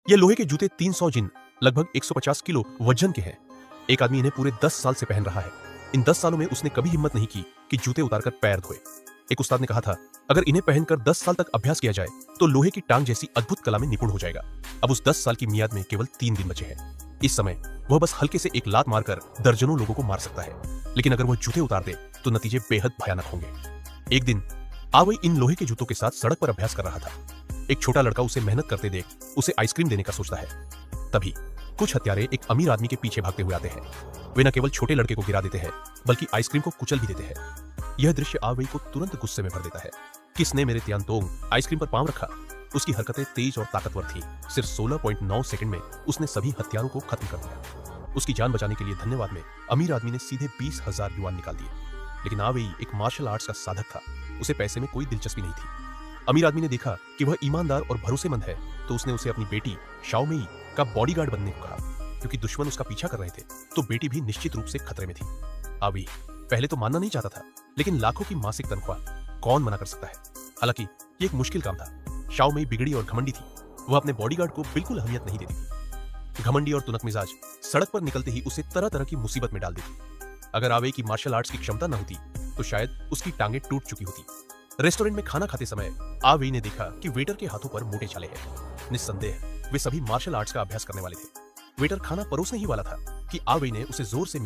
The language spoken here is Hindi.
ये लोहे के जूते 300 जिन लगभग 150 किलो वजन के हैं। एक आदमी इन्हें पूरे 10 साल से पहन रहा है। इन 10 सालों में उसने कभी हिम्मत नहीं की कि जूते उतारकर पैर धोए। एक उस्ताद ने कहा था, अगर इन्हें पहनकर 10 साल तक अभ्यास किया जाए तो लोहे की टांग जैसी अद्भुत कला में निपुण हो जाएगा। अब उस 10 साल की मियाद में केवल 3 दिन बचे हैं। इस समय वह बस हल्के से एक लात मारकर दर्जनों लोगों को मार सकता है, लेकिन अगर वह जूते उतार दे तो नतीजे बेहद भयानक होंगे। एक दिन आवई इन लोहे के जूतों के साथ सड़क पर अभ्यास कर रहा था। एक छोटा लड़का उसे मेहनत करते देख उसे आइसक्रीम देने का सोचता है। तभी कुछ हत्यारे एक अमीर आदमी के पीछे भागते हुए आते हैं। वे न केवल छोटे लड़के को गिरा देते हैं बल्कि आइसक्रीम को कुचल भी देते हैं। यह दृश्य आवई को तुरंत गुस्से में भर देता है। किसने मेरे तियानतोंग आइसक्रीम पर पांव रखा? उसकी हरकतें तेज और ताकतवर थी। सिर्फ 16.9 सेकंड में उसने सभी हत्यारों को खत्म कर दिया। उसकी जान बचाने के लिए धन्यवाद में अमीर आदमी ने सीधे 20,000 युआन निकाल दिए। लेकिन आवई एक मार्शल आर्ट्स का साधक था। उसे पैसे में कोई दिलचस्पी नहीं थी। अमीर आदमी ने देखा कि वह ईमानदार और भरोसेमंद है, तो उसने उसे अपनी बेटी शाओमेई का बॉडीगार्ड बनने को कहा। क्योंकि दुश्मन उसका पीछा कर रहे थे तो बेटी भी निश्चित रूप से खतरे में थी। आवई पहले तो मानना नहीं चाहता था, लेकिन लाखों की मासिक तनख्वाह कौन मना कर सकता है। हालांकि ये एक मुश्किल काम था। शाओमेई बिगड़ी और घमंडी थी। वह अपने बॉडीगार्ड को बिल्कुल अहमियत नहीं देती थी। घमंडी और तुनक मिजाज सड़क पर निकलते ही उसे तरह तरह की मुसीबत में डाल देती। अगर आवई की मार्शल आर्ट्स की क्षमता न होती तो शायद उसकी टांगें टूट चुकी होती। रेस्टोरेंट में खाना खाते समय आवई ने देखा कि वेटर के हाथों पर मोटे छाले हैं। निस्संदेह वे सभी मार्शल आर्ट्स का अभ्यास करने वाले थे। वेटर खाना परोसने ही वाला था कि आवई ने उसे जोर से